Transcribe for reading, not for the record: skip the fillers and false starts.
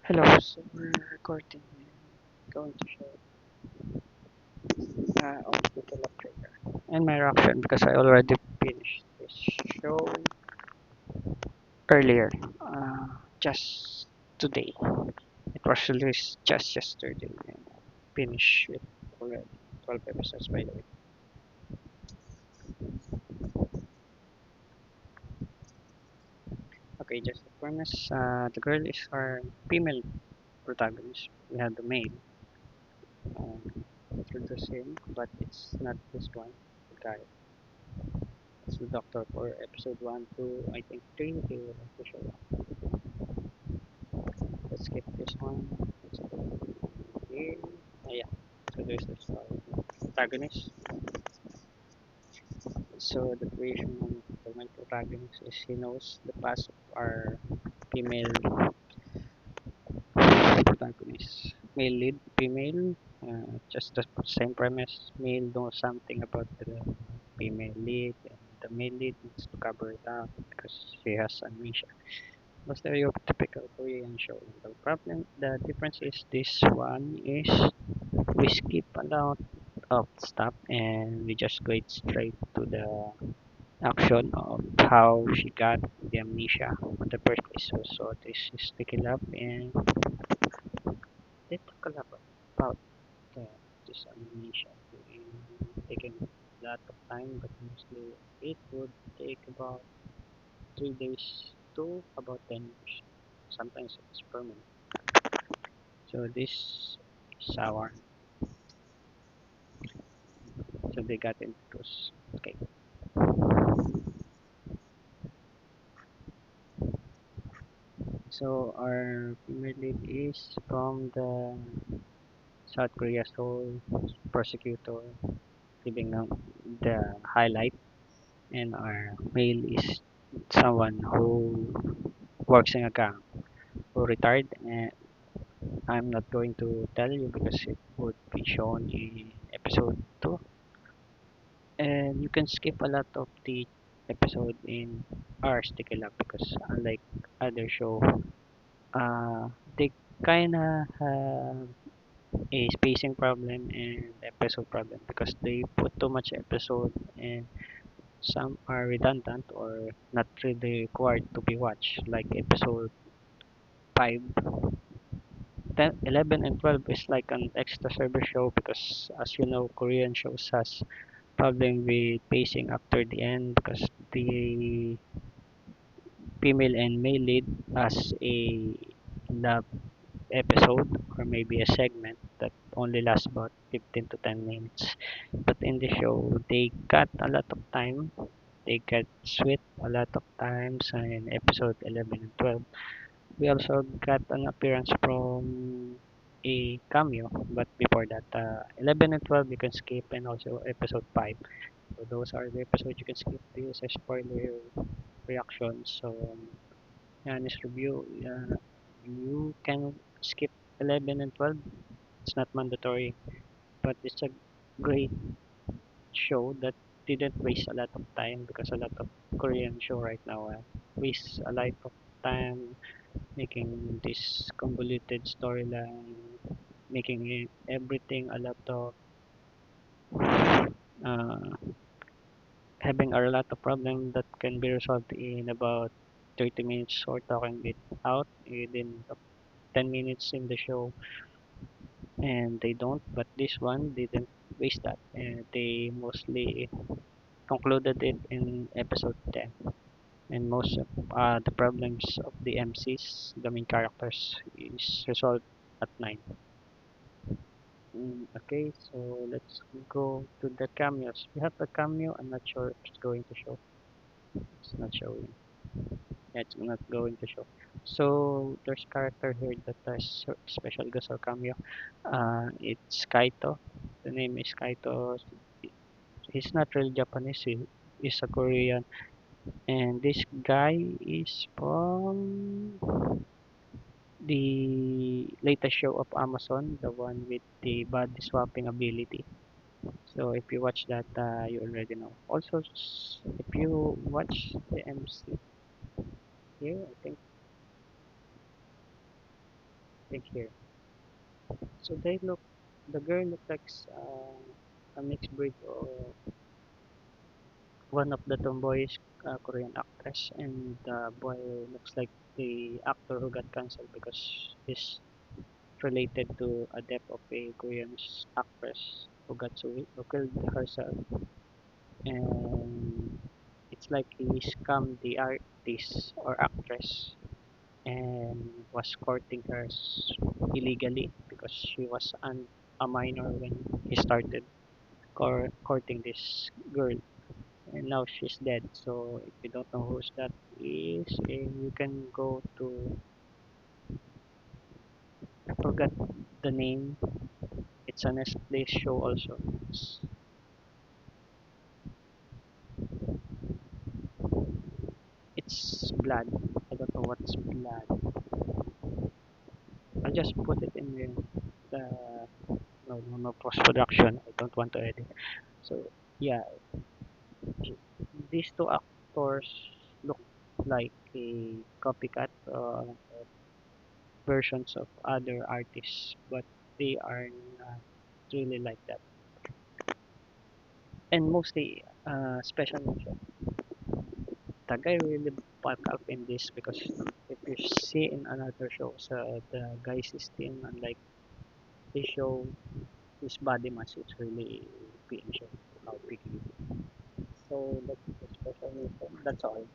Hello, so we're recording and going to show of the Teleplayer and my reaction because I already finished this show earlier, just today. It was released just yesterday and finished it already. 12 episodes, by the way. Okay, just the premise. The girl is our female protagonist. We have the male. Um, introduce him, but it's not this one, the guy. It's the Doctor for episode 1 to I think 3 they will have to show up. Let's skip this one. Let's go here. Yeah. So there's the story. Protagonist. So the creation of the main protagonist is he knows the past of our female protagonist. Male lead, female. Just the same premise. Male knows something about the female lead, and the male lead needs to cover it up because she has amnesia. The stereotypical Korean show. The difference is this one is we skip a lot of stuff and we just go straight to the action of how she got the amnesia in the first place. So this is Sticky Love and they talk a lot about uh, this amnesia being taking a lot of time, but mostly it would take about 3 days to about 10 years. Sometimes it's permanent. So this sour. So they got into those. Okay. So our female lead is from the South Korea Seoul prosecutor giving the highlight, and our male is someone who works in a gang who retired, and I'm not going to tell you because it would be shown in episode 2, and you can skip a lot of the episode in our Sticky Lab because unlike other show, they kinda have a spacing problem and episode problem because they put too much episode and some are redundant or not really required to be watched like episode 5, 10, 11 and 12 is like an extra server show because as you know Korean shows has problem with pacing after the end because the female and male lead has a love episode or maybe a segment that only lasts about 15 to 10 minutes. But in the show, they got a lot of time. They get sweet a lot of times in episode 11 and 12. We also got an appearance from a cameo, but before that, 11 and 12 you can skip, and also episode 5. So those are the episodes you can skip. This is spoiler reactions. So honest review, you can skip 11 and 12. It's not mandatory, but it's a great show that didn't waste a lot of time because a lot of Korean show right now waste a lot of time making this convoluted storyline, making everything a lot of uh, having a lot of problem that can be resolved in about 30 minutes or talking it out within 10 minutes in the show, and they don't, but this one didn't waste that, and they mostly concluded it in episode 10, and most of the problems of the MCs, the main characters, is resolved at 9. Okay, so let's go to the cameos. We have a cameo. I'm not sure if it's going to show. It's not showing. Yeah, it's not going to show. So there's character here that has special guest or cameo. It's Kaito. The name is Kaito. He's not really Japanese. He's a Korean. And this guy is from the latest show of Amazon, the one with the body swapping ability. So if you watch that, you already know. Also, if you watch the MC here, I think acting here. So the girl looks like a mixed breed of one of the tomboyish Korean actress, and the boy looks like the actor who got cancelled because he's related to a death of a Korean actress who who killed herself, and it's like he scammed the artist or actress and was courting her illegally because she was a minor when he started courting this girl, and now she's dead. So if you don't know who's that is, you can go to, I forgot the name. It's a Netflix show also. It's blood. I don't know what's blood. I'll just put it in the no post production. I don't want to edit. So yeah, these two actors look like a copycat versions of other artists, but they are not really like that. And mostly, special mention, the guy really bulk up in this because if you see in another shows, the guys is thin, unlike this show, his body mass is really being shown how big he is. So that's the special mention. That's all.